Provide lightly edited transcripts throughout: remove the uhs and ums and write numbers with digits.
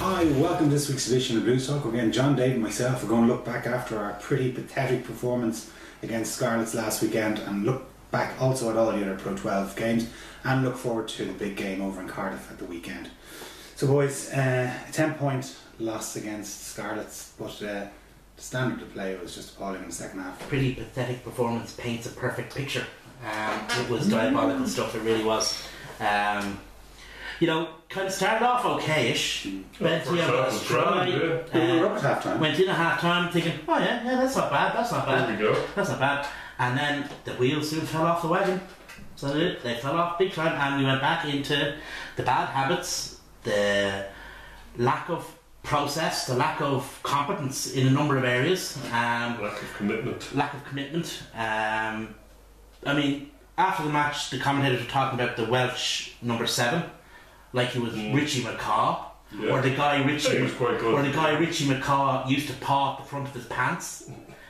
Hi, welcome to this week's edition of Blues Talk. Again, John, Dave and myself are going to look back after our pretty pathetic performance against Scarlets last weekend and look back also at all the other Pro 12 games and look forward to the big game over in Cardiff at the weekend. So boys, a 10-point loss against Scarlets, but the standard of play was just appalling in the second half. Pretty pathetic performance paints a perfect picture. It was diabolical stuff, it really was. Kind of started off okay-ish. Went in at half-time thinking, oh yeah, that's not bad. There we go. That's not bad. And then the wheels soon fell off the wagon. So they fell off big time, and we went back into the bad habits, the lack of process, the lack of competence in a number of areas. Lack of commitment. After the match, the commentators were talking about the Welsh number 7, like he was Richie McCaw, or the guy Richie McCaw used to paw at the front of his pants.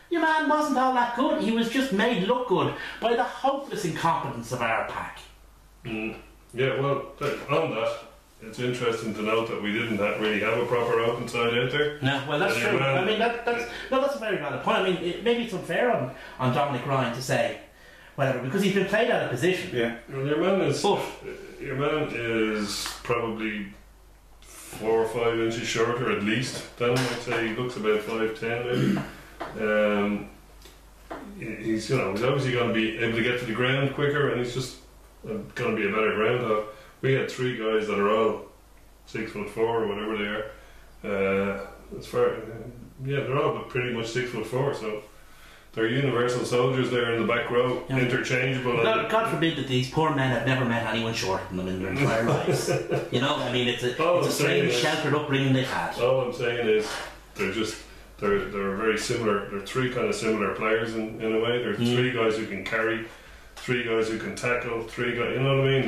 Your man wasn't all that good. He was just made look good by the hopeless incompetence of our pack. Yeah, well, on that, it's interesting to note that we didn't really have a proper open side out there. No, well, that's true. That's a very valid point. Maybe it's unfair on Dominic Ryan to say whatever, because he's been played out of position. Yeah. Well, your man is probably 4 or 5 inches shorter at least. Dan might say he looks about 5'10" maybe. He's obviously going to be able to get to the ground quicker, and he's just going to be a better ground dog. We had 3 guys that are all 6'4" or whatever they are. They're all pretty much 6'4", so they're universal soldiers there in the back row, interchangeable. God forbid that these poor men have never met anyone shorter than them in their entire lives. It's a strange, sheltered upbringing they've had. All I'm saying is they're very similar. They're 3 kind of similar players in a way. There's 3 guys who can carry, 3 guys who can tackle, 3 guys. You know what I mean?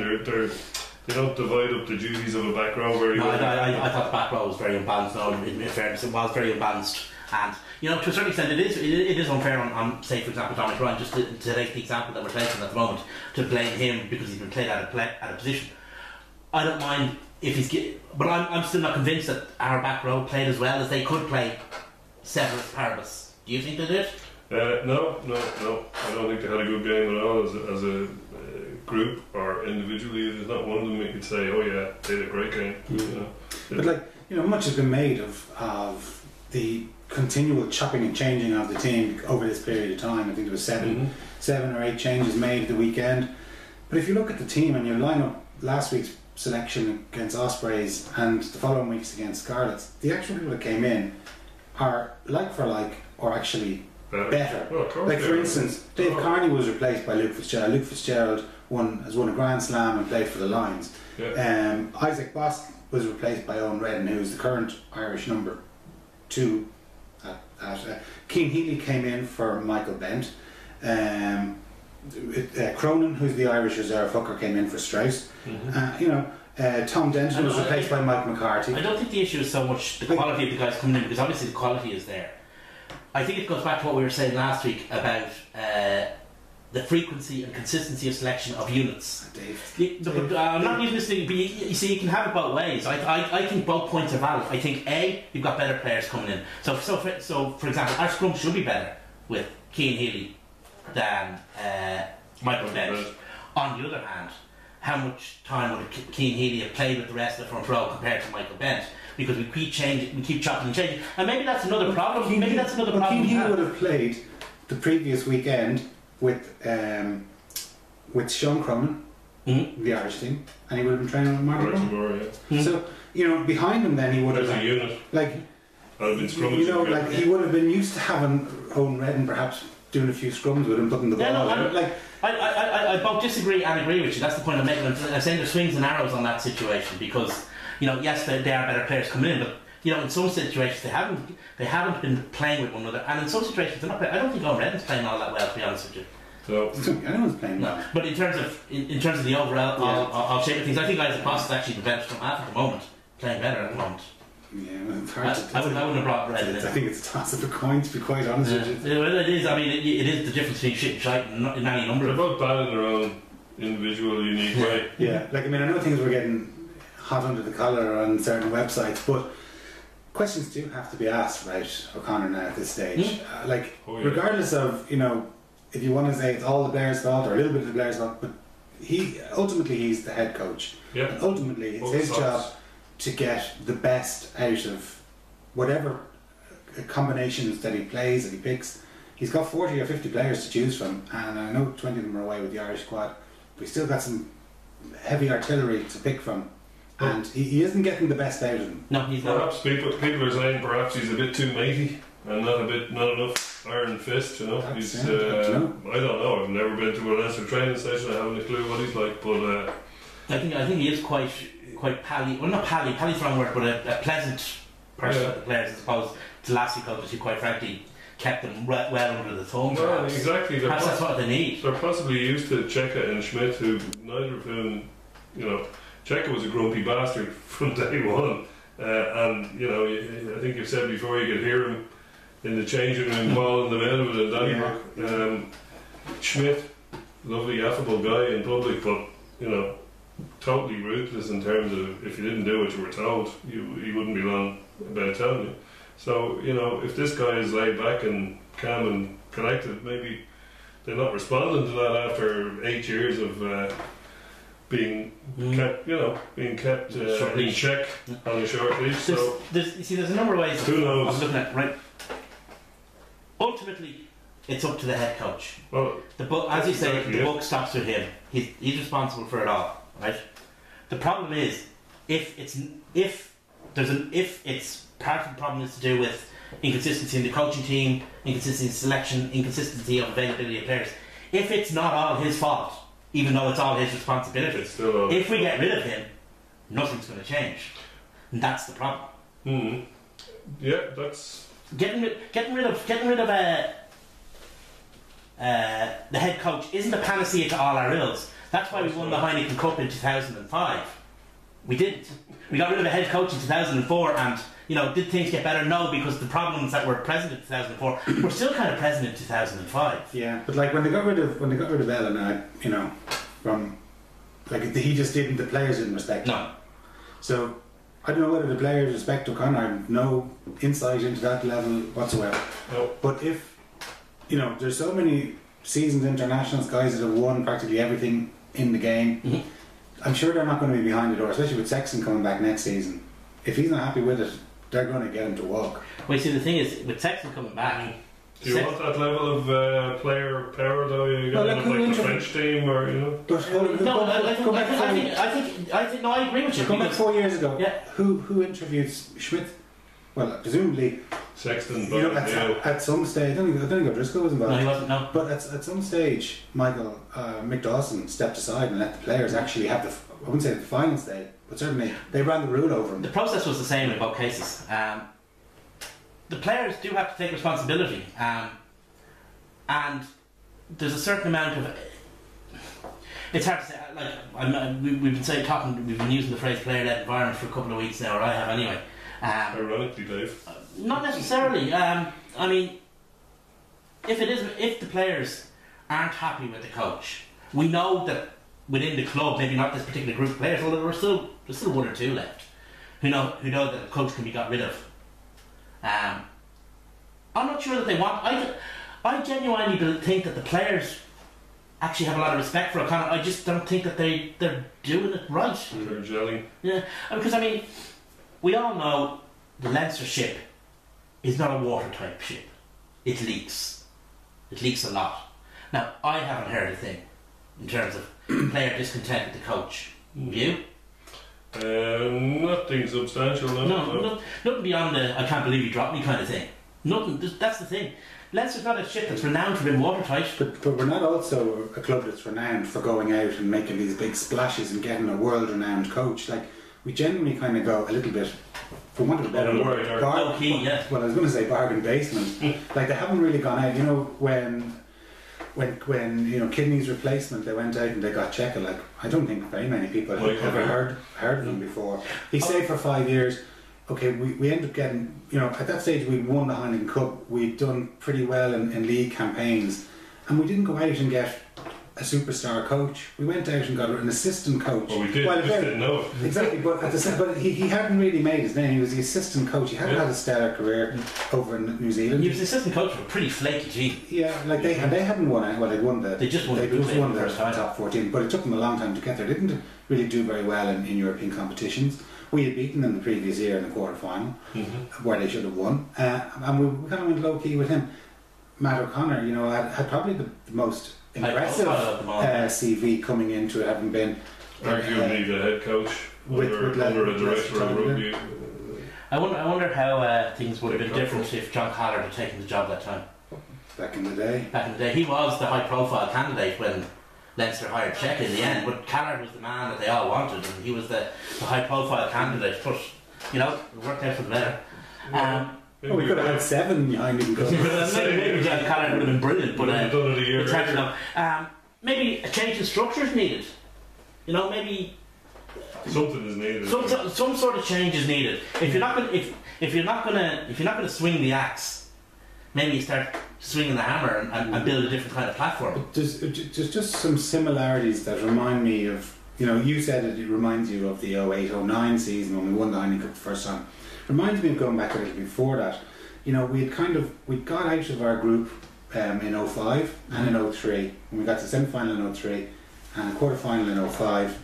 They don't divide up the duties of a back row very well. I thought the back row was very unbalanced. No, in fairness, it was very unbalanced. And to a certain extent, it is unfair on, say, for example, Dominic Ryan, just to take the example that we're taking at the moment, to blame him because he's been played out of position. I don't mind if he's, but I'm still not convinced that our back row played as well as they could play ceteris paribus. Do you think they did? No. I don't think they had a good game at all as a group or individually. There's not one of them you could say, oh yeah, they did a great game. But much has been made of the continual chopping and changing of the team over this period of time. I think there was 7 or 8 changes made at the weekend. But if you look at the team and you line up last week's selection against Ospreys and the following weeks against Scarlets, the actual people that came in are like for like, or actually better. Well, of course, like for instance, Dave Carney was replaced by Luke Fitzgerald. Luke Fitzgerald has won a Grand Slam and played for the Lions. Isaac Bosk was replaced by Owen Redden, who is the current Irish number 2. Keane Healy came in for Michael Bent. Cronin, who's the Irish reserve hooker, came in for Strauss. Tom Denton was replaced by Mike McCarthy. I don't think the issue is so much the quality of the guys coming in, because obviously the quality is there. I think it goes back to what we were saying last week about the frequency and consistency of selection of units. I'm not using this thing, but you see, you can have it both ways. I think both points are valid. I think you've got better players coming in. So for example, our scrum should be better with Keane Healy than Michael Bent. On the other hand, how much time would Keane Healy have played with the rest of the front row compared to Michael Bent? Because we keep changing, we keep chopping and changing, and maybe that's another problem. Keane Healy would have played the previous weekend with Sean Cronin, the Irish team, and he would have been training with Martin Moore. So behind him, then he would have a unit. He would have been used to having Owen Redden perhaps doing a few scrums with him, putting the ball out. I both disagree and agree with you. That's the point I'm making. I'm saying there's swings and arrows on that situation because yes, they are better players coming in, but in some situations they haven't been playing with one another, and in some situations they're not playing. I don't think Owen Redden's playing all that well, to be honest with you. So anyone's playing well. No, but in terms of the overall shape of things, I think Isaac Boss is actually the better from half at the moment, playing better at the moment. Yeah, well, it's hard I wouldn't have brought Redden in. I think it's a toss of a coin, to be quite honest with you. Well, it is. It is the difference between shit and shite in any number. They're both bad in their own individual, unique way. Yeah, I know things were getting hot under the collar on certain websites, but questions do have to be asked about O'Connor now at this stage. Regardless of, if you want to say it's all the Blair's fault or a little bit of the Blair's fault, but he's the head coach. Yeah. And ultimately, it's his job to get the best out of whatever combinations that he plays, that he picks. He's got 40 or 50 players to choose from, and I know 20 of them are away with the Irish squad, but he's still got some heavy artillery to pick from. And he isn't getting the best out of them. No, he's not. Perhaps people are saying perhaps he's a bit too matey and not enough iron fist. He's I don't know. I've never been to a Leinster training session. I haven't a clue what he's like. But I think he is quite pally. Well, not pally. Pally's the wrong word, but a pleasant person with the players, as opposed to last week coaches who, quite frankly, kept them well under the thumb. Well, exactly. Perhaps that's what they need. They're possibly used to Cheika and Schmidt, who neither of whom, Cheika was a grumpy bastard from day one, and I think you've said before you could hear him in the changing room, ball in the middle of it in Donnybrook. Schmidt, lovely, affable guy in public, but totally ruthless in terms of if you didn't do what you were told, he wouldn't be long about telling you. So if this guy is laid back and calm and collected, maybe they're not responding to that after 8 years of. Being kept in check on a short leash. There's a number of ways of looking at it, right? Ultimately, it's up to the head coach. Well, as you say, the buck stops with him. He's responsible for it all, right? The problem is if part of the problem is to do with inconsistency in the coaching team, inconsistency in selection, inconsistency of availability of players. If it's not all his fault, even though it's all his responsibility, if we get rid of him, nothing's going to change, and that's the problem. Mm-hmm. Yeah, that's getting rid of the head coach isn't a panacea to all our ills. That's why we won the Heineken Cup in 2005. We didn't. We got rid of the head coach in 2004, and did things get better? No, because the problems that were present in 2004 were still kind of present in 2005. Yeah, but when they got rid of Ellen, he just didn't. The players didn't respect him. No. So I don't know whether the players respect O'Connor. I have no insight into that level whatsoever. No. But if there's so many seasoned internationals, guys that have won practically everything in the game. Mm-hmm. I'm sure they're not going to be behind the door, especially with Sexton coming back next season. If he's not happy with it, they're going to get him to walk. Well, you see, the thing is, with Sexton coming back... Do you want that level of player power, though? You got the French team, or I agree with you. Come back 4 years ago. Yeah. Who interviewed Schmidt? Well, presumably Sexton. At some stage, I don't think O'Driscoll was involved. No, he wasn't. No. But at some stage, Mick Dawson stepped aside and let the players actually have I wouldn't say the final say, but certainly they ran the rule over him. The process was the same in both cases. The players do have to take responsibility, and there's a certain amount of. It's hard to say. We've been using the phrase player-led environment for a couple of weeks now, or I have anyway. Ironically, Dave. Not necessarily. If the players aren't happy with the coach, we know that within the club, maybe not this particular group of players, although there's still one or two left who know that a coach can be got rid of. I'm not sure that they want. I genuinely think that the players actually have a lot of respect for O'Connor. I just don't think that they're doing it right. They're gelling. Yeah, because we all know the Leinster ship is not a watertight ship. It leaks. It leaks a lot. Now, I haven't heard a thing in terms of player discontent with the coach. You? Nothing substantial. No, nothing beyond the "I can't believe you dropped me" kind of thing. Nothing. That's the thing. Leinster's not a ship that's renowned for being watertight. But we're not also a club that's renowned for going out and making these big splashes and getting a world-renowned coach. We generally kind of go a little bit, for want of a better word, low-key, yeah. Well, I was going to say bargain basement. They haven't really gone out. When Kidney's replacement, they went out and they got Cheika. I don't think very many people have ever heard of him before. He stayed for 5 years. Okay, we ended up getting, at that stage we'd won the Heineken Cup. We'd done pretty well in league campaigns, and we didn't go out and get a superstar coach. We went out and got an assistant coach. Well, we did, just didn't know it. Exactly, but at the same, but he hadn't really made his name. He was the assistant coach. He hadn't had a stellar career over in New Zealand. He was the assistant coach of a pretty flaky team. Yeah, like they hadn't won it. Well, they won the. They just won the top 14, but it took them a long time to get there. They didn't really do very well in European competitions. We had beaten them the previous year in the quarter-final, where they should have won, and we kind of went low key with him. Matt O'Connor, you know, had probably the most impressive CV coming into it, having been arguably the head coach under a director of rugby. I wonder how things would have been different if John Callard had taken the job that time. Back in the day, he was the high-profile candidate when Leinster hired Check in the end, but Callard was the man that they all wanted, and he was the high-profile candidate. But you know, it worked out for the better. We could have had 7 Heineken Cups. Maybe John Callard would have been brilliant, but done it a year later. Maybe a change in structure is needed. You know, maybe something is needed. Some sort of change is needed. If you're not gonna swing the axe, maybe you start swinging the hammer and build a different kind of platform. There's just some similarities that remind me of, you know, you said it reminds you of the 08-09 season when we won the Heineken Cup the first time. Reminds me of going back a little before that. You know, we got out of our group in 05 and in 03, and we got to the semi-final in 03 and quarter-final in 05,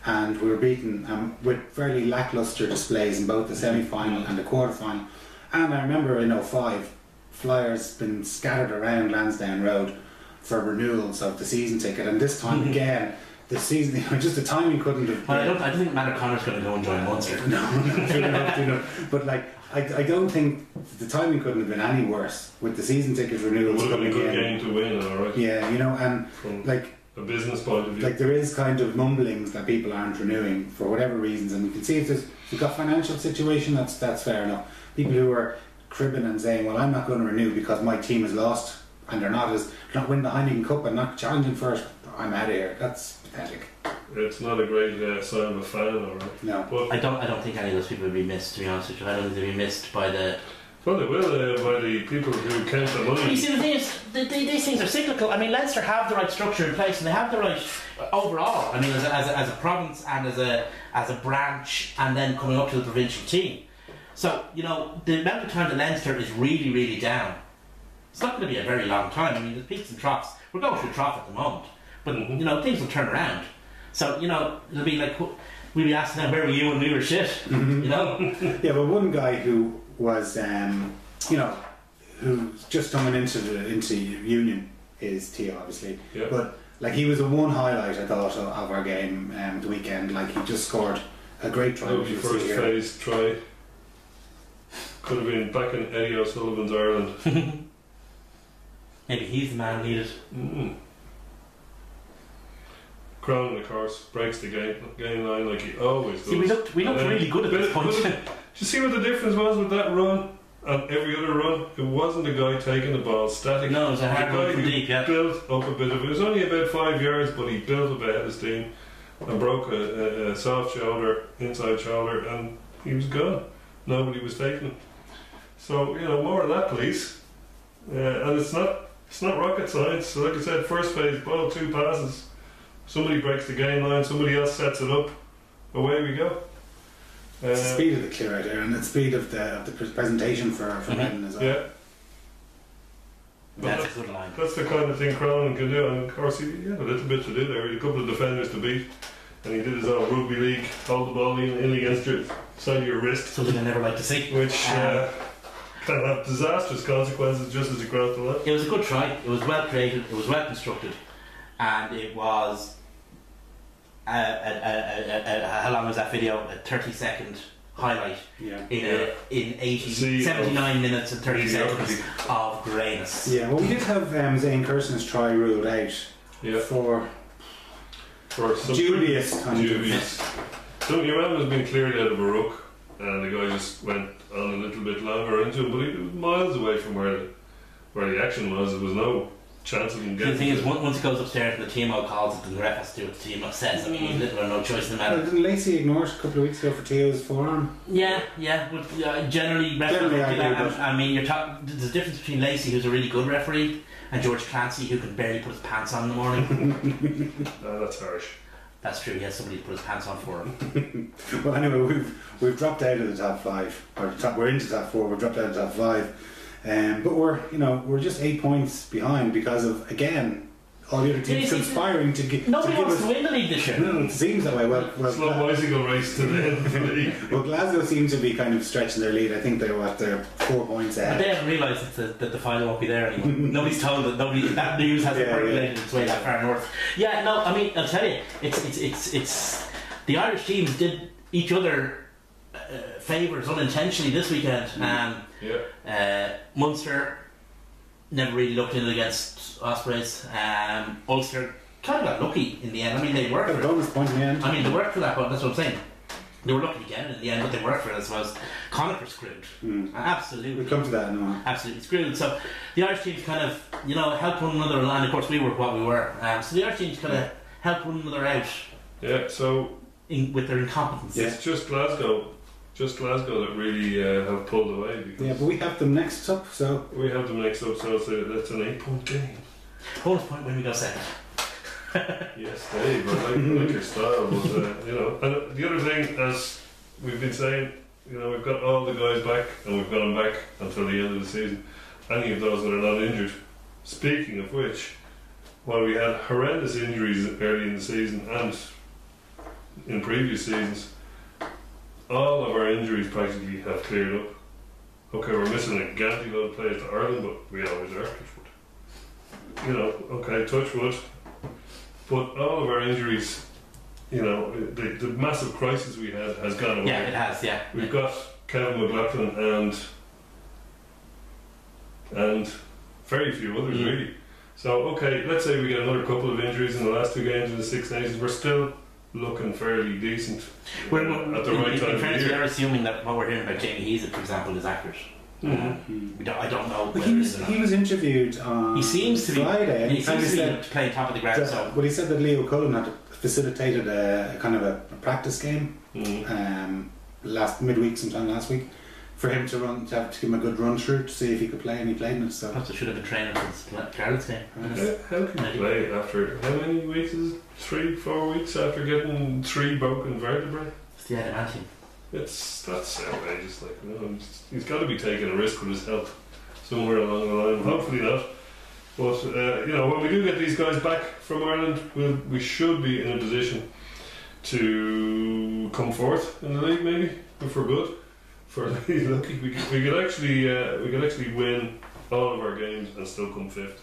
and we were beaten with fairly lacklustre displays in both the semi-final and the quarter-final. And I remember in 05, flyers been scattered around Lansdowne Road for renewals of the season ticket, and this time again, the season, you know, just the timing couldn't have. Well, I don't think Matt O'Connor's going to go and join Munster. No, but like I don't think the timing couldn't have been any worse with the season ticket renewals coming in. It would have been a good game to win, alright. Yeah, you know, and from like a business point of view, like there is kind of mumblings that people aren't renewing for whatever reasons, and you can see if you've got financial situation, that's fair enough. People who are cribbing and saying, well, I'm not going to renew because my team has lost and they're not winning the Heineken Cup and not challenging for it, I'm out of here. That's pathetic. It's not a great sign of a fan, alright. No. But I don't think any of those people will be missed, to be honest with you. I don't think they'll be missed by the... Well, they will by the people who count the money. You see, the thing is, these things are cyclical. I mean, Leinster have the right structure in place, and they have the right overall. I mean, as a province and as a branch, and then coming up to the provincial team. So, you know, the amount of time that Leinster is really, really down, it's not going to be a very long time. I mean, there's peaks and troughs. We're going through a trough at the moment, but you know, things will turn around. So, you know, it'll be like we'll be asking them, where were you when we were shit? You know. Yeah, but one guy who was, you know, who's just coming into Union is Tio, obviously. Yeah. But like, he was the one highlight I thought of our game the weekend. Like, he just scored a great try. That was your first phase try. Could have been back in Eddie O'Sullivan's Ireland. Maybe he's the man needed. Cronin, of course, breaks the game line like he always does. See, we looked really good at this point. Did you see what the difference was with that run and every other run? It wasn't the guy taking the ball static. No, it was a hard run from deep, yeah. Built up a bit of it. It was only about 5 yards, but he built up ahead of steam and broke a soft shoulder, inside shoulder, and he was gone. Nobody was taking him. So, you know, more of that, please. And it's not rocket science. So, like I said, first phase, ball, 2 passes. Somebody breaks the game line, somebody else sets it up. Away we go. It's the speed of the clear out there, and the speed of the presentation for Redden as well. Yeah. That's a good line. That's the kind of thing Cronin can do, and of course he had a little bit to do there. He had a couple of defenders to beat, and he did his own rugby league, hold the ball in against your side of your wrist. Something I never like to see. Which can have disastrous consequences just as you cross the line. It was a good try, it was well created, it was well constructed, and it was how long was that video? A 30-second highlight in 79 minutes and 30 seconds of greatness. Yeah, well, we did have Zane Kerson's try ruled out for some dubious conduct. So your man was being cleared out of a ruck, and the guy just went on a little bit longer into him, but he was miles away from where the action was. There was no chance of them The getting thing is, it. once it goes upstairs and the TMO calls it, and the ref has to do what the TMO says, I mean, he's little or no choice in the matter. Well, didn't Lacey ignore it a couple of weeks ago for Teo's forearm? Yeah, but generally, referees Generally, do that. I agree, I mean, you're talking. There's a difference between Lacey, who's a really good referee, and George Clancy, who can barely put his pants on in the morning. That's harsh. That's true. He has somebody to put his pants on for him. Well, anyway, we've dropped out of the top 5, or we're into the top 4. We've dropped out of the top 5, but we're just 8 points behind because of, again, all the other teams conspiring to give. Nobody wants us, to win the league this year. No, it seems that way. It's not bicycle race to the end of the league. Well, Glasgow seems to be kind of stretching their lead. I think they're 4 points But ahead. they haven't realised that the final won't be there anymore. Nobody's told that news hasn't percolated its way that far north. Yeah, no, I mean, I'll tell you, it's the Irish teams did each other favours unintentionally this weekend. Munster never really looked in it against Ospreys. Ulster kind of got lucky in the end. I mean, they worked Got a for it. bonus point in the end. I mean, they worked for that, but that's what I'm saying. They were lucky to get it in the end, but they worked for it, I suppose. Connacht were screwed. Absolutely. We'll come to that in a while. Absolutely screwed. So the Irish teams kind of, helped one another, and of course we were what we were. So the Irish teams kind of helped one another out. Yeah, so With their incompetence. Yeah. it's just Glasgow that really have pulled away. Because Yeah, but we have them next up, so we have them next up, so that's an 8-point game. Bonus point when we go second. Yes, Dave, I like your style, but And the other thing, as we've been saying, we've got all the guys back, and we've got them back until the end of the season. Any of those that are not injured. Speaking of which, while we had horrendous injuries early in the season and in previous seasons, all of our injuries practically have cleared up. Okay, we're missing a ganty load of players to Ireland, but we always are, touch wood. Okay, touch wood. But all of our injuries, the massive crisis we had has gone away. Yeah, it has, yeah. We've got Kevin McLaughlin and very few others, really. So, okay, let's say we get another couple of injuries in the last 2 games in the Six Nations. We're still looking fairly decent at the right time of the year. We're assuming that what we're hearing about Jamie Heaslett, for example, is accurate. I don't know. Well, he was interviewed on he seems to Friday, and he seems to said be playing top of the ground. well, he said that Leo Cullen had facilitated a kind of a practice game midweek, sometime last week, for him to give him a good run through to see if he could play, and he played in it. So perhaps I should have been training for the Carol's game. How can you play after how many weeks is it? 3-4 weeks after getting 3 broken vertebrae? It's the adamantium. That's outrageous. He's got to be taking a risk with his health somewhere along the line. Hopefully not. But when we do get these guys back from Ireland, we should be in a position to come fourth in the league, maybe if we're good. For really lucky, we could actually win all of our games and still come 5th.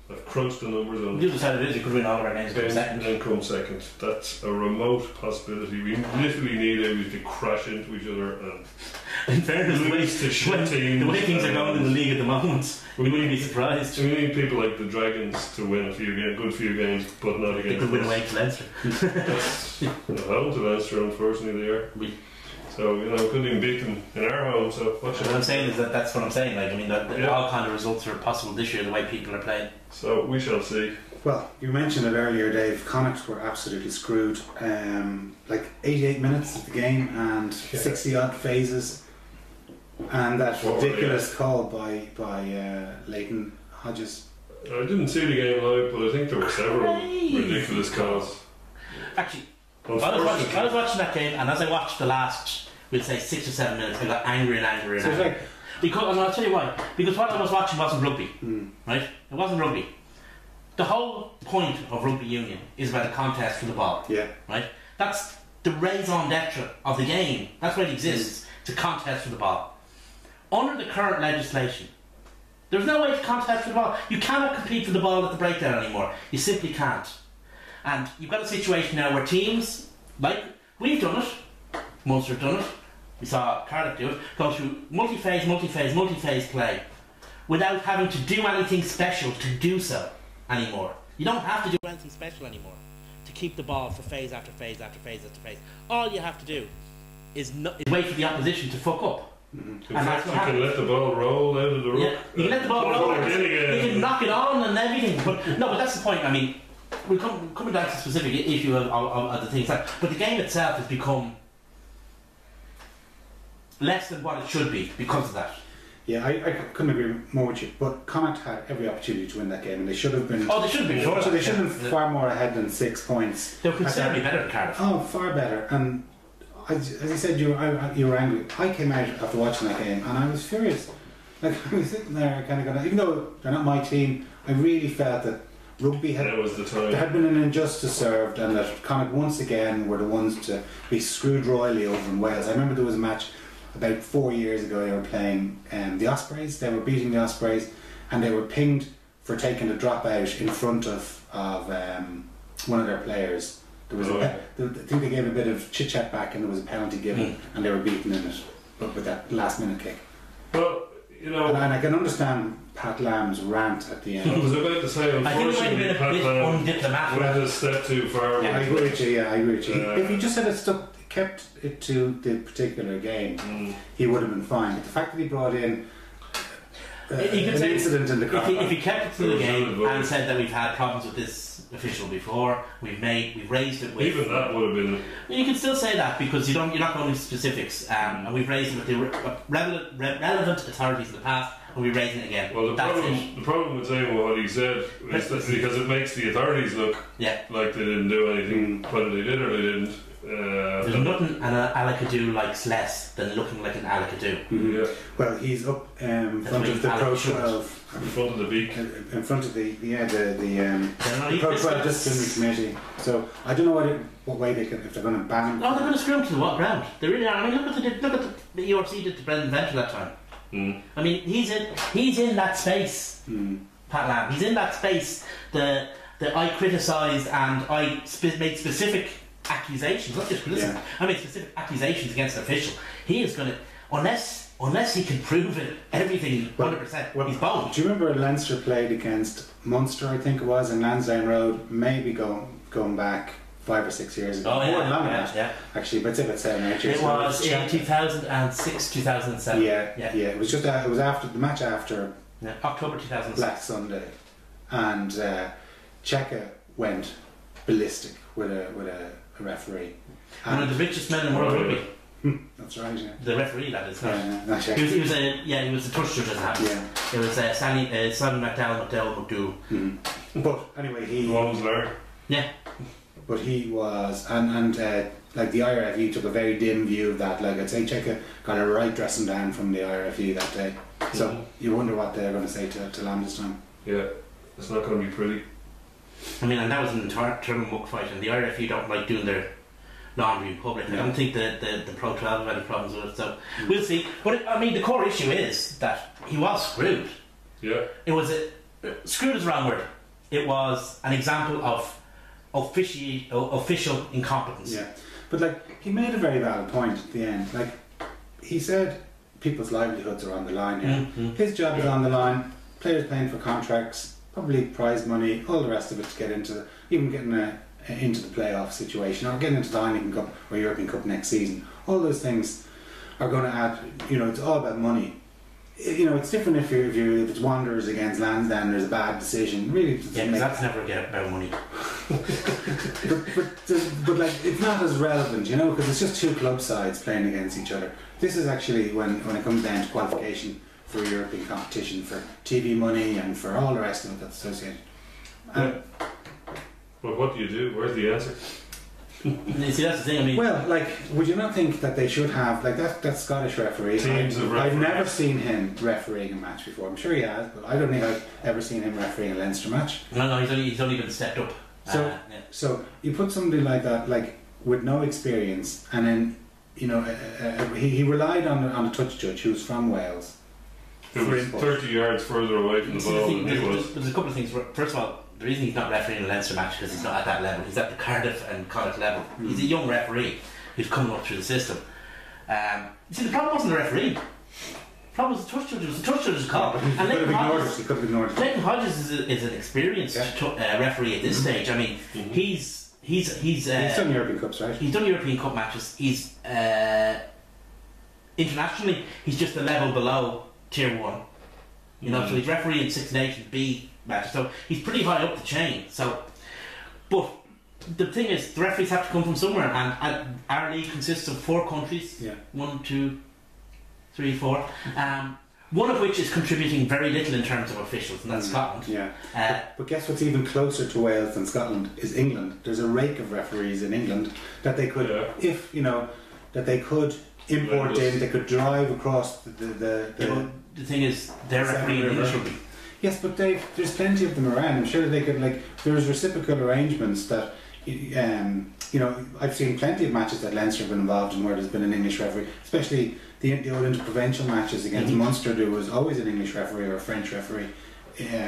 I've crunched the numbers on The other side of it is you could win all of our games and come second. That's a remote possibility. We literally need everybody to crash into each other and in fairness, the way things are going in the league at the moment, we wouldn't be surprised. We need people like the Dragons to win a good few games, but not against us. They could win away to Leinster. At home to Leinster, unfortunately, they are. So, we couldn't even beat them in our home, so what I'm saying is that's what I'm saying. All kind of results are possible this year, the way people are playing. So, we shall see. Well, you mentioned it earlier, Dave. Connacht were absolutely screwed. 88 minutes of the game and 60 odd phases, and that ridiculous call by Leighton Hodges. I didn't see the game live, but I think there were several ridiculous calls. Actually, I was watching that game, and as I watched the last, we'll say 6 or 7 minutes, I got angry and angry and angry. And I'll tell you why. Because what I was watching wasn't rugby, right? It wasn't rugby. The whole point of rugby union is about a contest for the ball, right? That's the raison d'etre of the game. That's why it exists. It's a contest for the ball. Under the current legislation, there's no way to contest for the ball. You cannot compete for the ball at the breakdown anymore. You simply can't. And you've got a situation now where teams, like we've done it, Munster have done it, we saw Cardiff do it, go through multi-phase play without having to do anything special to do so anymore. You don't have to do anything special anymore to keep the ball for phase after phase after phase after phase. All you have to do is wait for the opposition to fuck up. In fact, you can let the ball roll out of the ruck. Yeah, you can let the ball roll. You can knock it on and everything. But no, but that's the point. I mean, we're coming down to the specific issue of the things. But the game itself has become less than what it should be because of that. Yeah, I couldn't agree more with you. But Connacht had every opportunity to win that game, and they should have been. Oh, they should have been. So they should have been far more ahead than 6 points. They were considerably better than Cardiff. Oh, far better. And as you said, you were angry. I came out after watching that game, and I was furious. Like, I was sitting there, kind of going, even though they're not my team, I really felt that rugby had. That was the time. There had been an injustice served, and that Connacht once again were the ones to be screwed royally over in Wales. I remember there was a match about 4 years ago. They were playing the Ospreys. They were beating the Ospreys, and they were pinged for taking the drop out in front of one of their players. There was I think they gave a bit of chit chat back, and there was a penalty given, and they were beaten in it with that last minute kick. Well, you know, and I can understand Pat Lamb's rant at the end. I was about to say, unfortunately, Pat Lamb went a step too far. Yeah, I agree with you. If he just had kept it to the particular game, he would have been fine. But the fact that he brought in an incident in the car, if he kept it to the game and said that we've had problems with this official before, we've raised it with, even that would have been. You can still say that because you're not going into specifics, and we've raised it with the relevant authorities in the past, and we're raising it again. Well, the problem with saying what he said is that because it makes the authorities look like they didn't do anything, whether they did or they didn't. There's nothing an Alakadu likes less than looking like an Alakadu. Yeah. Well, he's up in front of the Pro 12. In front of the beak. In front of the Pro 12 disciplinary committee. So I don't know what way they can, if they're going to ban him. No, they're going to screw him to the ground. They really are. I mean, look at the ERC did to Brendan Venture that time. I mean, he's in that space. Pat Lamb. He's in that space that I criticised and I made specific accusations, not just criticism. I made specific accusations against the official. He is going to, unless he can prove it, everything 100%. He's boned. Do you remember Leinster played against Munster? I think it was in Lansdowne Road. Maybe going back 5 or 6 years ago. More than that, actually, but it's about 7 or 8 years ago. It was in 2006, 2007. Yeah. It was just it was after the match after October 2006. Black Sunday, and Cheika went ballistic with a referee. One of the richest men in world rugby. That's right. Yeah. The referee, that is. He was a touch judge as happens. Yeah. It was Simon McDowell. But anyway, he. Yeah. But he was, and like the IRFU took a very dim view of that. Like I'd say, Cheika got a right dressing down from the IRFU that day. So you wonder what they're going to say to Lamb this time. Yeah, it's not going to be pretty. I mean, and that was an internal muck fight, and the IRFU don't like doing their laundry in public. I don't think the Pro 12 have any problems with it, so we'll see. But I mean, the core issue is that he was screwed. Yeah. It was screwed is the wrong word. It was an example of official incompetence. Yeah, but like he made a very valid point at the end. Like he said, people's livelihoods are on the line here. His job is on the line. Players playing for contracts, probably prize money, all the rest of it to get into getting into the playoff situation or getting into the Heineken Cup or European Cup next season. All those things are going to add. It's all about money. It's different if it's Wanderers against Lansdowne. There's a bad decision. Really, because that's never about money. but like it's not as relevant, because it's just two club sides playing against each other. This is actually when it comes down to qualification for European competition, for TV money, and for all the rest of it that's associated. Well, what do you do? Where's the answer? You see, that's the thing. I mean, well, would you not think that they should have that Scottish referee? I've never seen him refereeing a match before. I'm sure he has, but I don't think I've ever seen him refereeing a Leinster match. No, he's only been stepped up. So you put somebody like that, with no experience, and then he relied on a touch judge who's from Wales. Who was 30 yards further away from the ball than he was. There's a couple of things. First of all, the reason he's not refereeing a Leinster match because he's not at that level. He's at the Cardiff and Connacht level. He's a young referee who's coming up through the system. You see, the problem wasn't the referee. The problem was the touch judge. It was the touch judge's call. He could have ignored it. Leighton Hodges is an experienced referee at this stage. I mean, he's done European Cups, right? He's done European Cup matches. He's internationally, he's just a level below Tier 1. You know, so he's refereeing Six Nations B matches, so he's pretty high up the chain. So, but the thing is, the referees have to come from somewhere, and our league consists of 4 countries. Yeah. 1, 2, 3, 4. One of which is contributing very little in terms of officials, and that's Scotland. Yeah. But guess what's even closer to Wales than Scotland is England. There's a rake of referees in England that they could, if you know, that they could import in. They could drive across the thing is, they're refereeing in England. Yes, but there's plenty of them around. I'm sure they could, like, there's reciprocal arrangements that, you know, I've seen plenty of matches that Leinster have been involved in where there's been an English referee, especially the old interprovincial matches against Munster. There was always an English referee or a French referee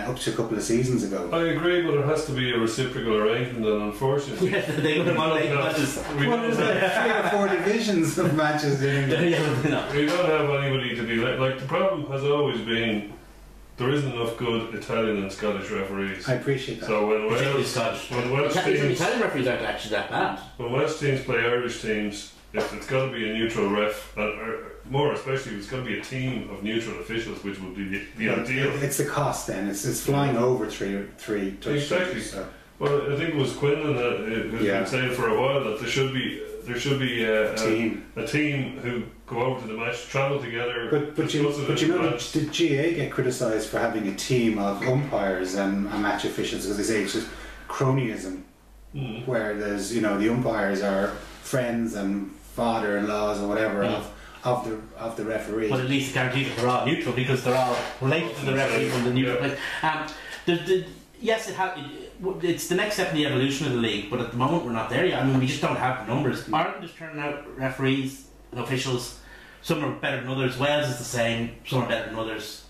up to a couple of seasons ago. I agree, but there has to be a reciprocal arrangement, and unfortunately, they would have matches. Well, there's like 3 or 4 divisions of matches in England. We don't have anybody to be like. The problem has always been there isn't enough good Italian and Scottish referees. I appreciate that. So when Welsh teams, Italian referees aren't actually that bad. When Welsh teams play Irish teams, if it's got to be a neutral ref, or more especially if it's got to be a team of neutral officials, which would be the ideal. It's the cost then. It's flying over three touchdowns. Exactly. So. Well, I think it was Quinlan who's been saying for a while that there should be a team who go over to the match, travel together. But you know, the GA get criticised for having a team of umpires and match officials because they say it's just cronyism, where there's, you know, the umpires are friends and father-in-laws or whatever of the referee. But at least it guarantees that they're all neutral because they're all related to the referee from the neutral place. Yes, it's the next step in the evolution of the league, but at the moment we're not there yet. I mean, we just don't have the numbers. Ireland is turning out referees and officials. Some are better than others. Wales is the same. Some are better than others.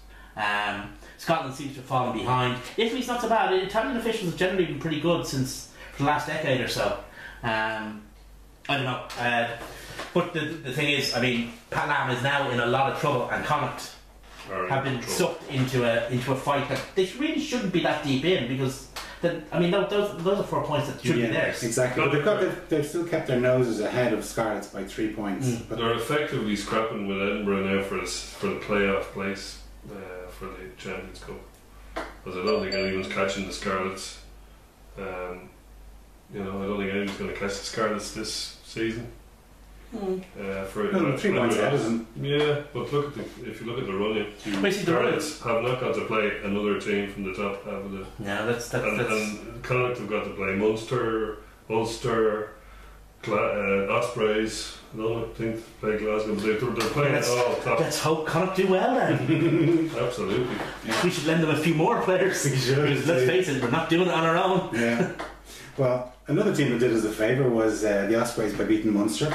Scotland seems to have fallen behind. Italy's not so bad. Italian officials have generally been pretty good since the last decade or so. I don't know. But the thing is, I mean, Pat Lam is now in a lot of trouble, and Connacht have been sucked into a fight that they really shouldn't be that deep in, because those are 4 points that should be theirs. Exactly. But they've still kept their noses ahead of Scarlets by 3 points. But they're effectively scrapping with Edinburgh now for the playoff place for the Champions Cup, because I don't think anyone's catching the Scarlets. I don't think anyone's going to catch the Scarlets this season. 3 points ahead, isn't? Yeah, but if you look at the running, Scarlets have not got to play another team from the top half of the. No, that's and Connacht have got to play Munster, Ulster, Ospreys. I don't think they play Glasgow, but they're playing all top. Let's hope Connacht do well then. Absolutely. Yeah. We should lend them a few more players. Because let's face it, we're not doing it on our own. Yeah. Well, another team that did us a favour was the Ospreys by beating Munster.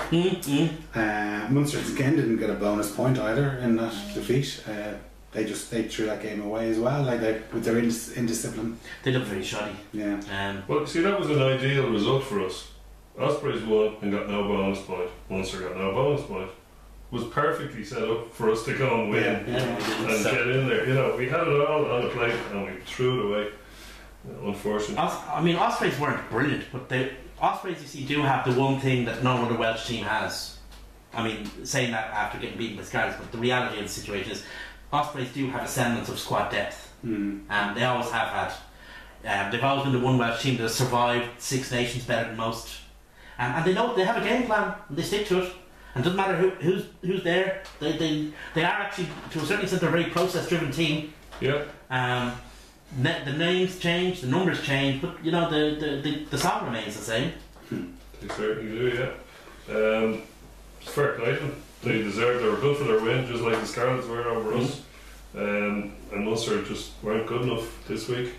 Munster again didn't get a bonus point either in that defeat. They threw that game away as well, with their indiscipline. They look very shoddy. Yeah. Well, see, that was an ideal result for us. Ospreys won and got no bonus point. Munster got no bonus point. It was perfectly set up for us to go and win and get in there. You know, we had it all on the plate and we threw it away. Unfortunately. Ospreys weren't brilliant, but Ospreys, you see, do have the one thing that no other Welsh team has. I mean, saying that after getting beaten by Scarlets, but the reality of the situation is Ospreys do have a semblance of squad depth. And they always have had. They've always been the one Welsh team that has survived Six Nations better than most. And they know they have a game plan and they stick to it. And it doesn't matter who's there. They are actually, to a certain extent, they're a very process-driven team. Yeah. The names change, the numbers change, but you know the song remains the same. They certainly do, yeah. It's fair play to them. They were good for their win, just like the Scarlets were over us. And Munster just weren't good enough this week.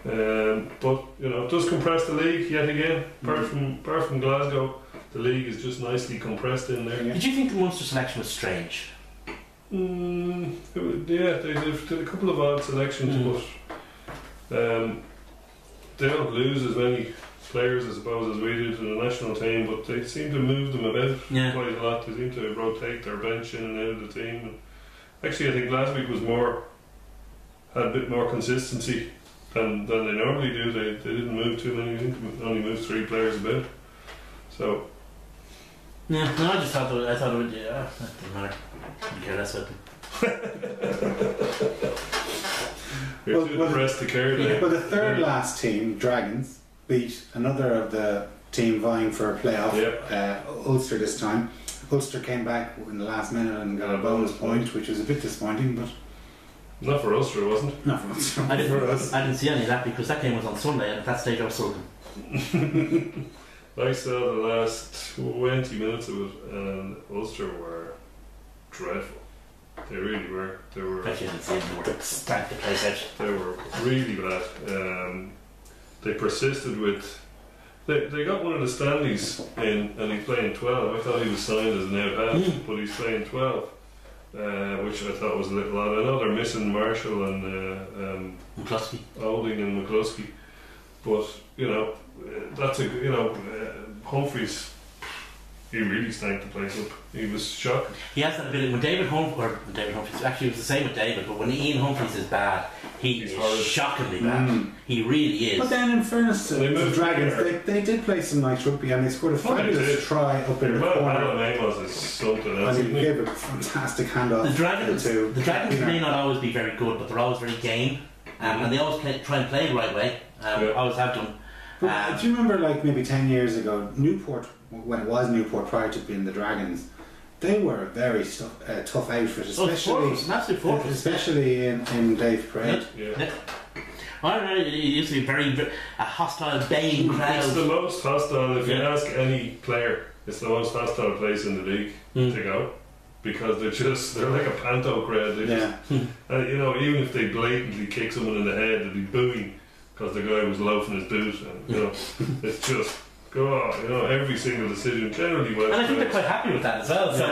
But you know, it does compress the league yet again. Apart from Glasgow, the league is just nicely compressed in there. Did you think the Munster selection was strange? Yeah, they did a couple of odd selections, but they don't lose as many players, I suppose, as we do to the national team, but they seem to move them about quite a lot. They seem to rotate their bench in and out of the team. And actually, I think last week had a bit more consistency than they normally do. They didn't move too many. I think they only moved 3 players about. So No, I just thought it would. Yeah, that doesn't matter. I don't care less about them. Well, rest the card. Yeah, but the third last team, Dragons, beat another of the team vying for a playoff. Ulster this time. Ulster came back in the last minute and got a bonus point, which was a bit disappointing, but not for Ulster, it wasn't. Not for Ulster. I didn't see any of that because that game was on Sunday, and at that stage I was sulking. I saw the last 20 minutes of it, and Ulster were dreadful. They really were. They were. Actually, I didn't see it. They were stank the place out. They were really bad. They persisted with. They got one of the Stanleys in, and he's playing 12. I thought he was signed as an out half, but he's playing 12, which I thought was a little odd. I know they're missing Marshall and McCluskey. Olding and McCluskey, but that's Humphreys. He really stank the place up. He was shocking. He has that ability. When David Humphreys, actually it was the same with David, but when Ian Humphreys is bad, he's shockingly bad. He really is. But then in fairness to the Dragons, they did play some nice rugby and they scored a fabulous try up in the corner. Amos is something else. And he gave a fantastic handoff. The Dragons may not always be very good, but they're always very game. And they always try and play the right way. Always have done. But do you remember, like maybe 10 years ago, Newport, when it was Newport prior to being the Dragons, they were a very tough outfit, especially in Dave Parade. I don't know, it used to be a hostile, baying crowd. It's the most hostile, if you ask any player, it's the most hostile place in the league to go. Because they're like a panto crowd. Even if they blatantly kick someone in the head, they'd be booing because the guy was loafing his boot, and it's just every single decision generally well. And I think they're quite happy with that as well. So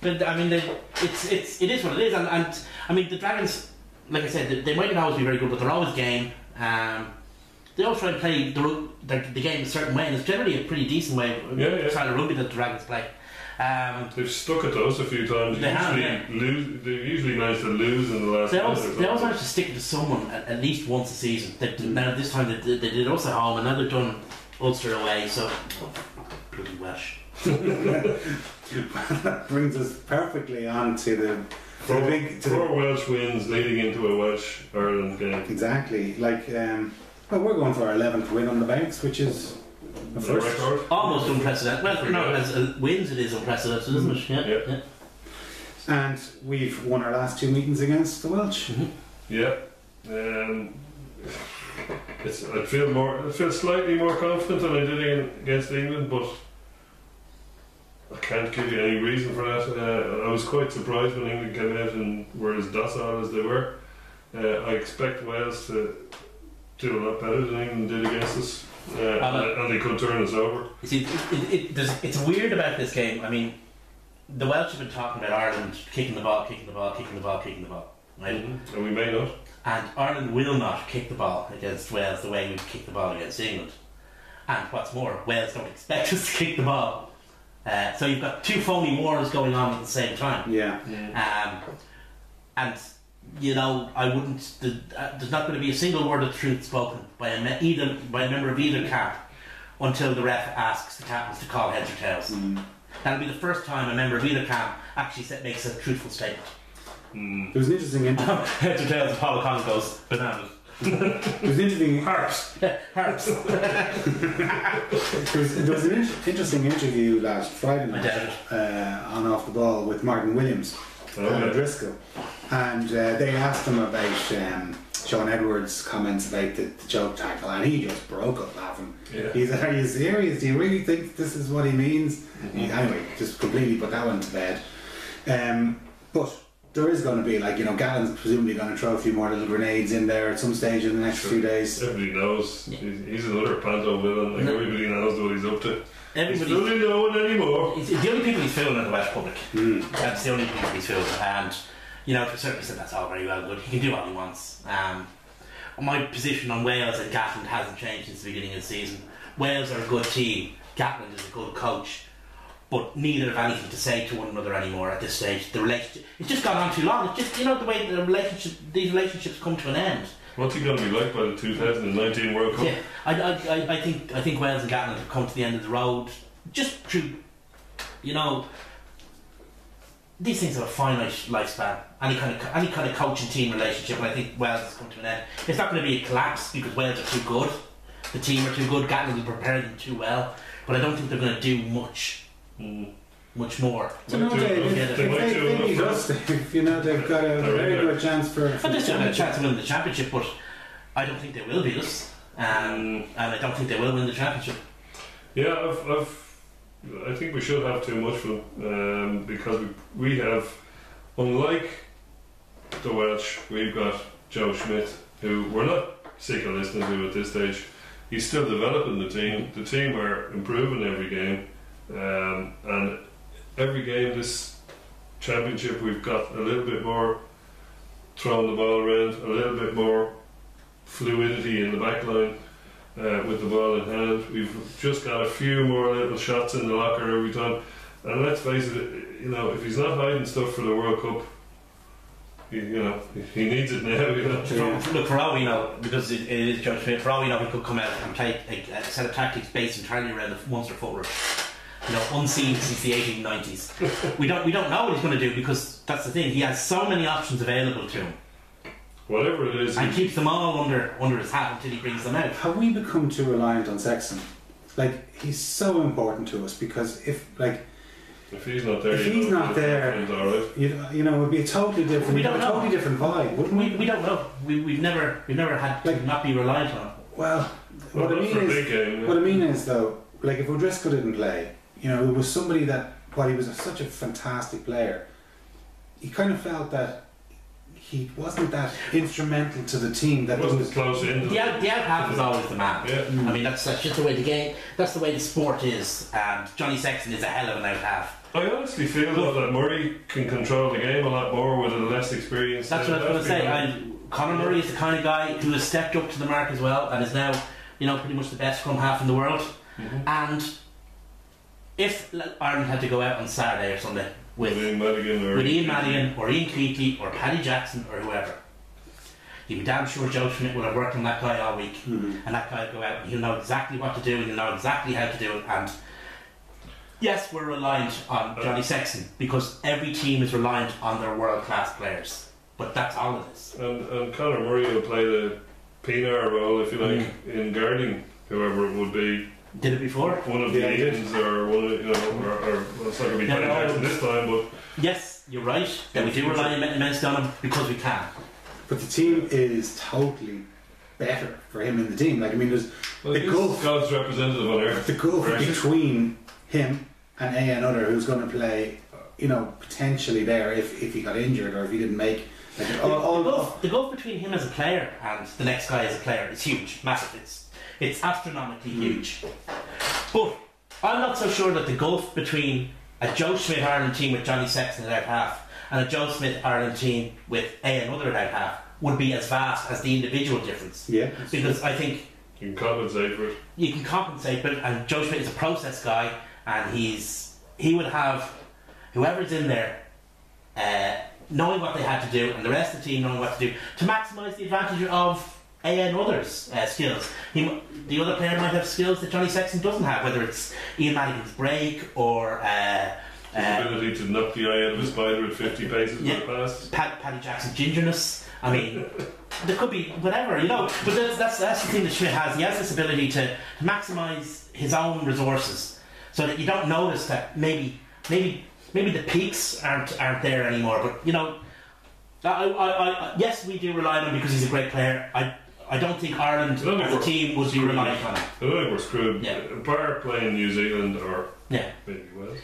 it is what it is, and I mean the Dragons, like I said, they might not always be very good, but they're always game. They always try and play the game a certain way, and it's generally a pretty decent way. Kind of rugby that the Dragons play. They've stuck at us a few times. They usually manage to lose in the last. They always manage to stick it to someone at least once a season. Now this time they did Ulster home, and now they've done Ulster away. So bloody Welsh. That brings us perfectly on to the four Welsh wins leading into a Welsh Ireland game. Exactly. Like we're going for our 11th win on the bounce, which is. Almost unprecedented. Well, no, as wins it is unprecedented, isn't it? Yeah. And we've won our last two meetings against the Welsh. Yeah. I feel slightly more confident than I did against England, but I can't give you any reason for that. I was quite surprised when England came out and were as docile as they were. I expect Wales to do a lot better than England did against us. And they could turn us over. You see, it's weird about this game. I mean, the Welsh have been talking about Ireland kicking the ball, right? And we may not. And Ireland will not kick the ball against Wales the way we kick the ball against England. And what's more, Wales don't expect us to kick the ball. So you've got two phony wars going on at the same time. And I wouldn't. There's not going to be a single word of truth spoken by a member of either camp until the ref asks the captains to call heads or tails. That'll be the first time a member of either camp actually makes a truthful statement. There was an interesting interview. Heads or tails, Paul O'Connell goes bananas. There was an interesting Harps. there was an interesting interview last Friday night on Off the Ball with Martin Williams and O'Driscoll, and they asked him about Sean Edwards' comments about the joke tackle, and he just broke up laughing. He said, "Are you serious? Do you really think this is what he means?" Anyway, just completely put that one to bed. But there is going to be, Gallen's presumably going to throw a few more little grenades in there at some stage in the next few days. Everybody knows. He's another panto villain. Everybody knows what he's up to. Everybody doesn't know it anymore. It's the only people he's fooling in the Welsh public. That's the only people he's fooling. And, to a certain extent, that's all very well good. He can do what he wants. My position on Wales and Gatland hasn't changed since the beginning of the season. Wales are a good team. Gatland is a good coach. But neither have anything to say to one another anymore at this stage. The relationship, it's just gone on too long. It's just, the way these relationships come to an end. What's he going to be like by the 2019 World Cup? Yeah, I think Wales and Gatland have come to the end of the road just through you know, these things have a finite lifespan. Any kind of coaching team relationship, and I think Wales has come to an end. It's not going to be a collapse because Wales are too good. The team are too good. Gatland will prepare them too well, but I don't think they're going to do much more. So no, if they beat us, you know, they've got a very good chance for. And they still have a chance to win the championship, but I don't think they will beat us, and I don't think they will win the championship. Yeah, I think we should have too much for them because we have, unlike the Welsh, we've got Joe Schmidt, who we're not sick of listening to at this stage. He's still developing the team. The team are improving every game, and every game this championship we've got a little bit more throwing the ball around, a little bit more fluidity in the back line. With the ball in hand, we've just got a few more little shots in the locker every time. And let's face it, you know, if he's not hiding stuff for the World Cup, he needs it now. You know. Look, for all we know, because it is Joe Schmidt, for all we know, he could come out and play a set of tactics based entirely around the Munster footwork. You know, unseen since the 1890s. we don't know what he's going to do because that's the thing. He has so many options available to him. Whatever it is, and keeps them all under his hat until he brings them out. Have we become too reliant on Sexton? Like, he's so important to us because if he's not there, you know, it would be a totally different, totally different vibe, wouldn't we? We don't know. We've never had to not be reliant on him. Well, what I mean is though, like if O'Driscoll didn't play, you know, it was somebody that while he was such a fantastic player, he kind of felt that he wasn't that instrumental to the team. That wasn't close in. The out half is always the man. Yeah. I mean, that's just the way the game. That's the way the sport is. And Johnny Sexton is a hell of an out half. I honestly feel though that Murray can control the game a lot more with a less experience. That's what I was going to say. Conor Murray is the kind of guy who has stepped up to the mark as well, and is now, you know, pretty much the best scrum half in the world. And if Ireland had to go out on Saturday or Sunday with Ian Madigan or Ian Keatley or Paddy Jackson or whoever, you'd be damn sure Joe Schmidt would have worked on that guy all week, and that guy would go out and he'll know exactly what to do and he'll know exactly how to do it. And yes, we're reliant on Johnny Sexton because every team is reliant on their world-class players, but that's all it is. And Conor Murray will play the Pienaar role, if you like, in guarding whoever it would be. Did it before? One of the Ians or one of, you know, or it's not going to be Paddy Jackson this time, but yes, you're right that we do rely immensely on him because we can. But the team is totally better for him in the team. Like, I mean, there's the gulf. God's representative on earth. The gulf between him and another who's going to play, you know, potentially there if he got injured or if he didn't make. Like, the gulf between him as a player and the next guy as a player is huge, massive. It's astronomically huge. But I'm not so sure that the gulf between a Joe Schmidt Ireland team with Johnny Sexton at out half and a Joe Schmidt Ireland team with another at out half would be as vast as the individual difference. Yeah. Because I think you can compensate for it. You can compensate, but and Joe Schmidt is a process guy, and he would have whoever's in there knowing what they had to do, and the rest of the team knowing what to do to maximise the advantage of and others' skills. The other player might have skills that Johnny Sexton doesn't have, whether it's Ian Madigan's break or his ability to knock the eye out of a spider at 50 paces with a pass. Paddy Jackson's gingerness. I mean, there could be whatever, you know. But that's the thing that Schmidt has. He has this ability to maximise his own resources, so that you don't notice that maybe the peaks aren't there anymore. But you know, yes, we do rely on him because he's a great player. I don't think Ireland as a team would be reliant on him. I don't think we're screwed. Yeah. Bar playing New Zealand or maybe Wales.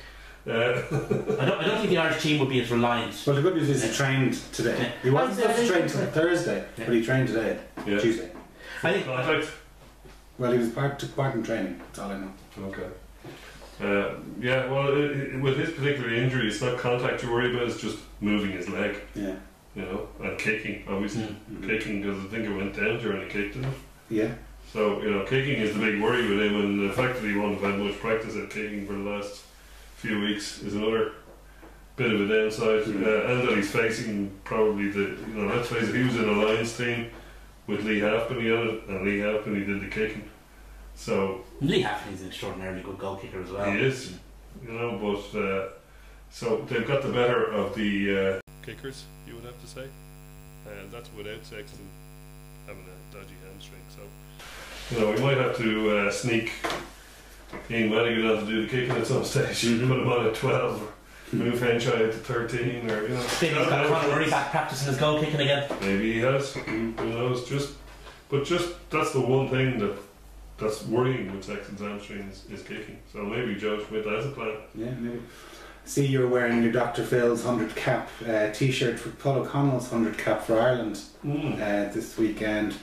I don't think the Irish team would be as reliant. Well, the good news is he trained today. Yeah. He wasn't supposed to train until Thursday, but he trained today, Tuesday. I think. Well, he took part in training. That's all I know. Okay. With his particular injury, it's not contact to worry about. It's just moving his leg. Yeah. You know, and kicking, obviously. Kicking, because I think it went down during the kick, didn't it? Yeah. So, you know, kicking is the big worry with him, and the fact that he won't have had much practice at kicking for the last few weeks is another bit of a downside. And that he's facing probably let's face it, he was in a Lions team with Lee Halfpenny on it, and Lee Halfpenny did the kicking. So Lee Halfpenny's an extraordinarily good goal kicker as well. He is. you know. But so they've got the better of the kickers, you would have to say, and that's without Sexton having a dodgy hamstring. So, you know, we might have to sneak Ian Madigan on to do the kicking at some stage. Put him on at 12, or move Henshaw out to 13, or, you know. Maybe he's got Conor Murray back practicing his goal kicking again. Maybe he has. Who knows? Just that's the one thing that's worrying with Sexton's hamstring is kicking. So maybe Joe Schmidt has a plan. Yeah, maybe. See, you're wearing your Dr. Phil's 100 cap t-shirt for Paul O'Connell's 100 cap for Ireland this weekend.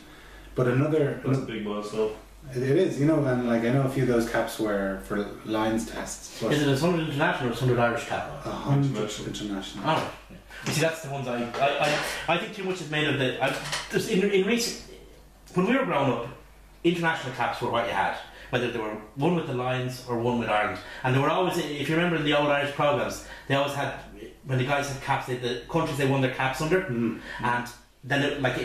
But that's a big milestone. It is, you know, and like I know a few of those caps were for Lions tests. Is it a 100 international or 100 Irish cap? 100 international. Oh, right. You see, that's the ones I think too much is made of the. In recent, when we were growing up, international caps were what you had. Whether they were one with the Lions or one with Ireland, and they were always, if you remember in the old Irish programmes, they always had, when the guys had caps, the countries they won their caps under, and then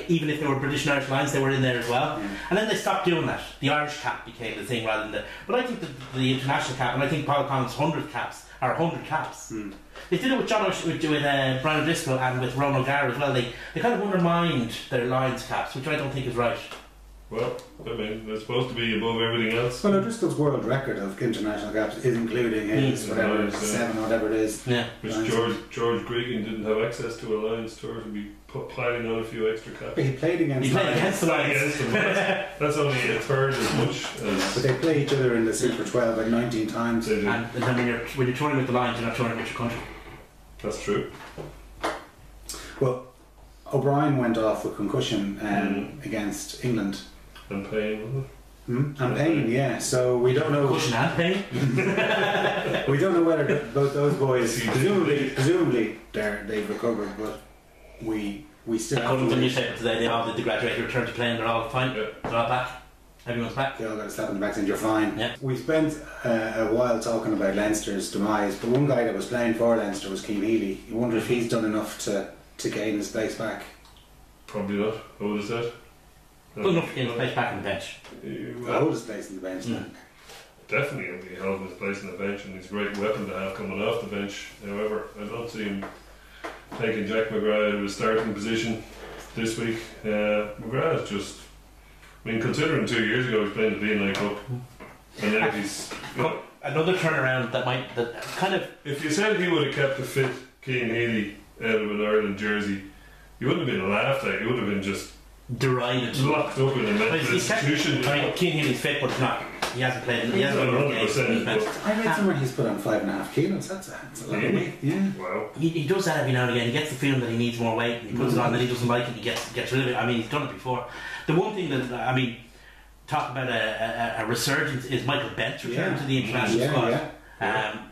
even if they were British and Irish Lions, they were in there as well. And then they stopped doing that. The Irish cap became the thing rather than but I think the international cap, and I think Paul O'Connell's 100 caps are 100 caps. They did it with Brian O'Driscoll and with Ron O'Gara as well. They kind of undermined their Lions caps, which I don't think is right. Well, I mean, they're supposed to be above everything else. Well, O'Driscoll's world record of international caps is including his whatever, 7 or whatever it is. Yeah. Which George Gregan didn't have access to a Lions tour to be piling on a few extra caps. But he played against the Lions. That's only a third as much as... But they play each other in the Super 12 like 19 times. They do. And then when you're touring with the Lions, you're not touring with your country. That's true. Well, O'Brien went off with concussion against England. And Payne, and Payne, yeah. So we don't know. Concussion and Payne. We don't know whether both those boys, presumably they've recovered, but we still. According to the newspaper today, they all did the graduated return to playing. They're all fine. Yeah. They're all back. Everyone's back. They all got a slap in the back saying you're fine. Yeah. We spent a while talking about Leinster's demise, but one guy that was playing for Leinster was Cian Healy. You wonder if he's done enough to gain his place back. Probably not. What was that? Good enough to get his place back on the bench. Hold his place on the bench. Definitely will be holding his place on the bench, and he's a great weapon to have coming off the bench. However, I don't see him taking Jack McGrath out of his starting position this week. McGrath is just, I mean, considering 2 years ago he was playing the DNA Cup, and now he's, you know, another turnaround that kind of. If you said he would have kept the fit Cian Healy out of an Ireland jersey, you wouldn't have been laughed at. You would have been just derided, locked up in a mental institution. I mean, Cian Healy's fit, but it's not. He hasn't played. He hasn't won games. I read somewhere he's put on 5.5 kilos. That's a lot of weight. Yeah. Wow. He does that every now and again. He gets the feeling that he needs more weight, and he puts it on. Then he doesn't like it. He gets rid of it. I mean, he's done it before. The one thing that talk about a resurgence is Michael Bent's return to the international squad.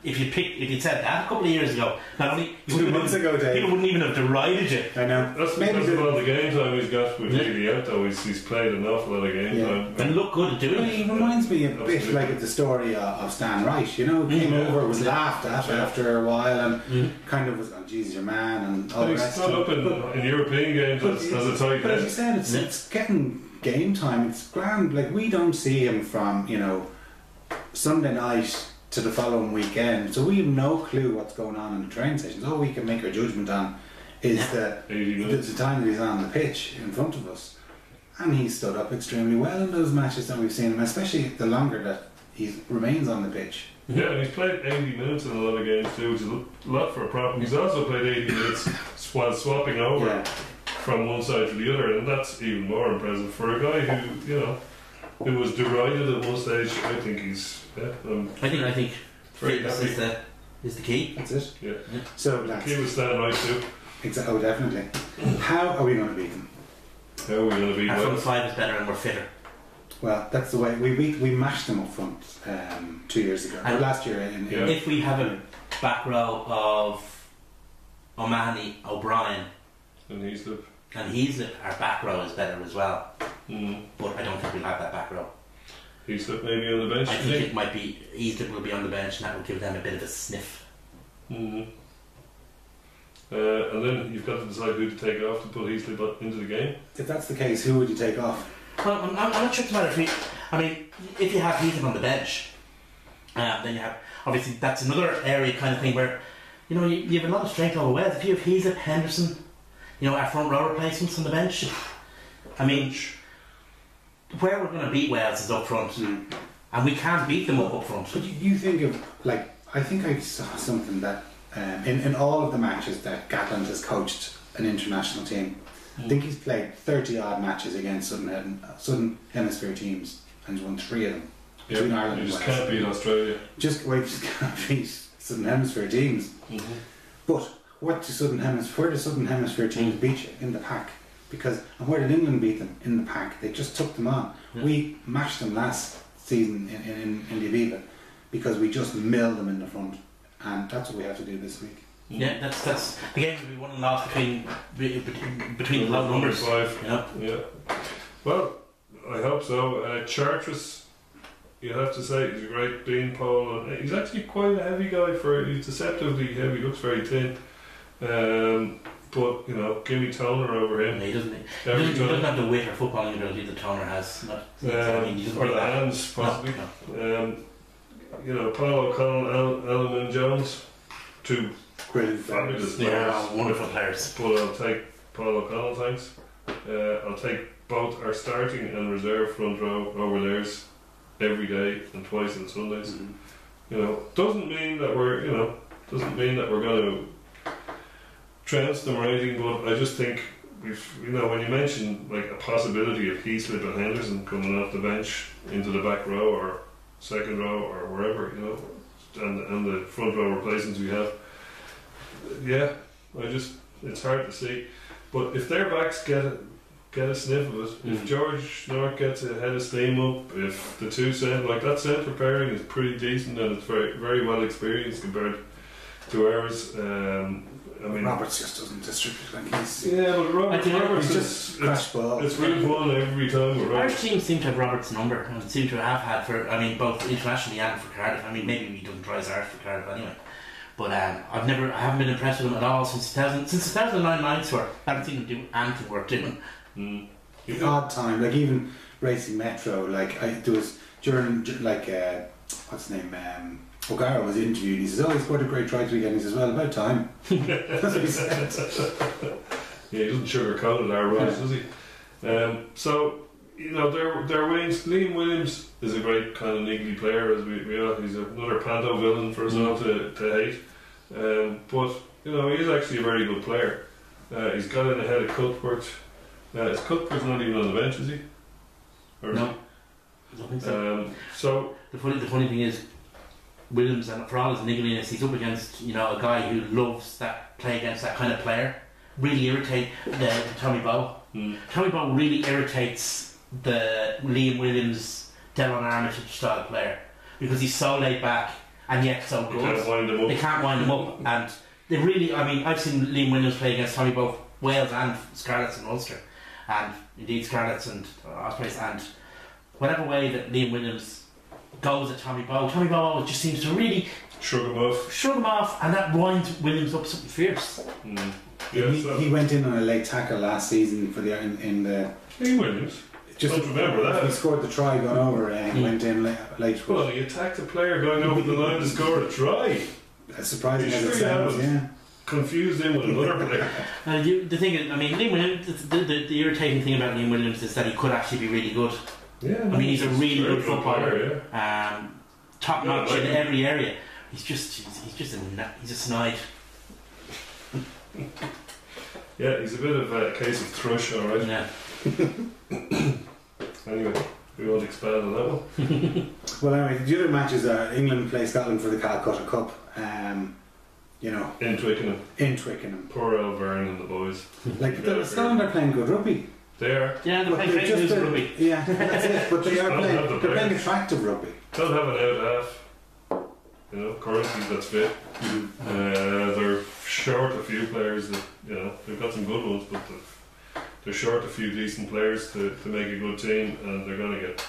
If you'd said that a couple of years ago, not only 2 months ago, Dave, people wouldn't even have derided you. I know. That's about the game time he's got with Healy out though. He's played an awful lot of game time. And look good at doing it. He reminds me a bit like the story of Stan Wright. You know, came over, was laughed at after a while, and kind of was, oh, geez, your man, and all the rest. He's not up in European games as a tight But as you said, it's getting game time. It's grand. Like, we don't see him from, you know, Sunday night to the following weekend, so we have no clue what's going on in the train stations. All we can make our judgment on is the time that he's on the pitch in front of us, and he stood up extremely well in those matches that we've seen him, especially the longer that he remains on the pitch. Yeah, and he's played 80 minutes in a lot of games too, which is a lot for a prop. He's also played 80 minutes while swapping over from one side to the other, and that's even more impressive for a guy who, you know, who was derided at one stage. I think he's. I think fitness is the key. That's it. Yeah. So the key was Stan Wright too. Exactly. Oh, definitely. How are we going to beat them? How are we going to beat them? Our front five is better and we're fitter. Well, that's the way we mashed them up front 2 years ago. Or last year. If we have a back row of O'Mahony, O'Brien, and Heaslip, our back row is better as well. But I don't think we'll have that back row. Heaslip maybe on the bench. I think it might be Heaslip will be on the bench, and that will give them a bit of a sniff. And then you've got to decide who to take off to put Heaslip into the game. If that's the case, who would you take off? Well, I'm not sure it's a matter of if you have Heaslip on the bench, Then you have, obviously, that's another area kind of thing where, you know, you have a lot of strength over Wales. If you have Heaslip, Henderson, you know, our front row replacements on the bench, I mean, where we're going to beat Wales is up front, and we can't beat them up front. But you think of, like, I think I saw something that in all of the matches that Gatland has coached an international team, I think he's played 30 odd matches against Southern Hemisphere teams and he's won 3 of them. Between Ireland and just Wales. can't beat Australia. Just can't beat Southern Hemisphere teams. But where do Southern Hemisphere teams beat you? In the pack. And where did England beat them? In the pack. They just took them on. We mashed them last season in the Aviva because we just milled them in the front, and that's what we have to do this week. Yeah, that's the game will be won and lost between the low numbers. 5. Yeah. Well, I hope so. Charteris, you have to say, he's a great bean pole, and he's actually quite a heavy guy. He's deceptively heavy. Looks very thin. But, you know, give me Toner over him. No, he doesn't have the weight or footballing ability that Toner has. Or the hands, possibly. No. You know, Paul O'Connell, Alan and Jones, 2 Brilliant fabulous players. Yeah, wonderful players. But I'll take Paul O'Connell, thanks. I'll take both our starting and reserve front row over theirs every day and twice on Sundays. You know, doesn't mean that we're going to trounce them or anything, but I just think when you mention like a possibility of Heaslip and Henderson coming off the bench into the back row or second row or wherever, you know, and the front row replacements we have, it's hard to see. But if their backs get a sniff of it, if George North gets a head of steam up, if the two that centre pairing is pretty decent and it's very, very well experienced compared to ours. I mean, Roberts just doesn't distribute like he's. Yeah, but Roberts just crash ball. It's route one every time with Roberts. Our team seem to have Roberts' number and seem to have had both internationally and for Cardiff. I mean, maybe he doesn't try as hard for Cardiff anyway. But I haven't been impressed with him at all since 2009 tour. I haven't seen him do anything worth doing. The odd time, like even Racing Metro, there was during what's his name, O'Gara was interviewed. He says, "Oh, he scored a great try to weekend." He says, "Well, about time." That's what he said. Yeah, he doesn't sugarcoat it, our Rose, does he? So you know, their wings. Liam Williams is a great kind of niggly player, as we are. He's another panto villain for us all to hate. But you know, he's actually a very good player. He's got in ahead of Cuthbert. Is Cuthbert's not even on the bench, is he? Or no, I don't think so. So the funny thing is, Williams, and for all his niggliness, he's up against a guy who loves that play against that kind of player. Really irritate Tommy Bowe. Tommy Bowe really irritates the Liam Williams, Delon Armitage style player because he's so laid back and yet so good. They can't wind him up, and they really. I mean, I've seen Liam Williams play against Tommy Bowe, Wales and Scarlets and Ulster, and indeed Scarlets and Ospreys, and whatever way that Liam Williams goes at Tommy Bowe always just seems to really shrug him off, and that winds Williams up something fierce. Yeah, he went in on a late tackle last season for the in the. Liam Williams. Just don't remember that. He scored the try, gone over, and he went in late. Well, he attacked a player going over the line to score a try. As surprising as it sounds, yeah. Confused him with another player. The thing is, I mean, Liam Williams. The irritating thing about Liam Williams is that he could actually be really good. Yeah, I mean, he's a really good footballer. Player, yeah. Top notch in every area. He's a snide. Yeah, he's a bit of a case of thrush, alright. Yeah. Anyway, we won't expand on that one. Well, anyway, the other matches are England play Scotland for the Calcutta Cup. In Twickenham. Poor old Vern and the boys. Scotland are playing good rugby. They are. Yeah, they're playing great rugby. Yeah, that's it. But they're playing attractive rugby. Don't have an out half. You know, currently that's fit. They're short a few players that, they've got some good ones, but they're short a few decent players to make a good team, and they're going to get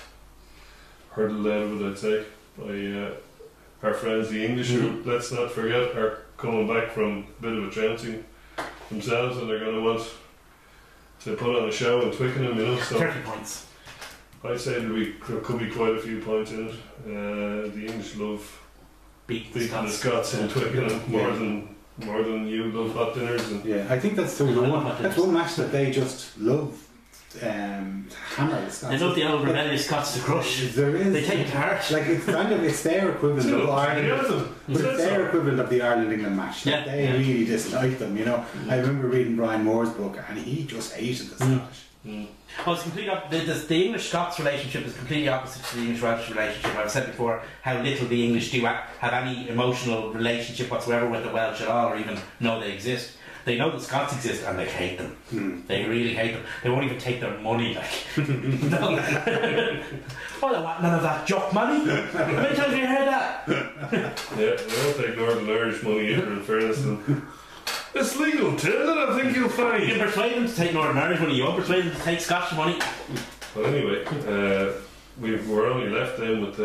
hurdled out of it, I'd say, by our friends the English, who, let's not forget, are coming back from a bit of a trouncing themselves, and they're going to want to put on a show in Twickenham, so 30 points. I'd say there could be quite a few points in it. The English love beating the Scots in Twickenham more than you love hot dinners. And yeah, I think that's that's one match that they just love. Hammer the Scots. They love the old rebellious Scots to crush. There is, they take it to heart. Like it's their equivalent of Ireland, but it's their equivalent of the Ireland-England match. Like they really dislike them. You know, I remember reading Brian Moore's book, and he just hated the Scottish. Oh, it's completely the English-Scots relationship is completely opposite to the English-Welsh relationship. I've said before how little the English do have any emotional relationship whatsoever with the Welsh at all, or even know they exist. They know the Scots exist and they hate them. They really hate them. They won't even take their money. Like, no. Oh, they want none of that jock money. How many times have you heard that? Yeah, they don't take Northern Irish money either, in fairness. It's legal, Till, I think you'll find. You can persuade them to take Northern Irish money. You won't persuade them to take Scottish money. But anyway, we're only left then with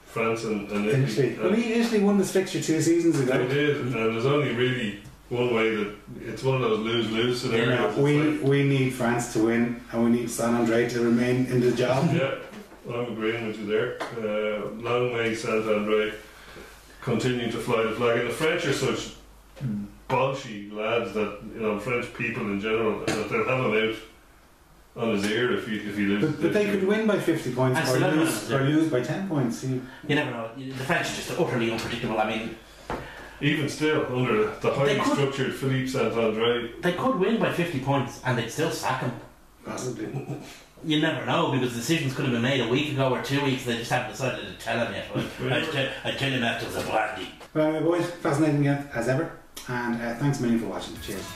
France and Italy. Italy won this fixture 2 seasons ago. They did, and there's only really one way that it's one of those lose-lose scenarios. We need France to win, and we need San Andre to remain in the job. Yeah, I'm agreeing with you there. Long may Sant Andre continue to fly the flag, and the French are such bolshy lads that, you know, French people in general, that they'll have him out on his ear if he loses. But they could win by 50 points or lose by 10 points. You never know. The French are just utterly unpredictable. I mean, even still, under the highly structured Philippe Sant-Andre, they could win by 50 points and they'd still sack him. Possibly. You never know, because decisions could have been made a week ago or 2 weeks. They just haven't decided to tell him yet. I'd tell him after the party. Well, boys, fascinating as ever, and thanks a million for watching. Cheers.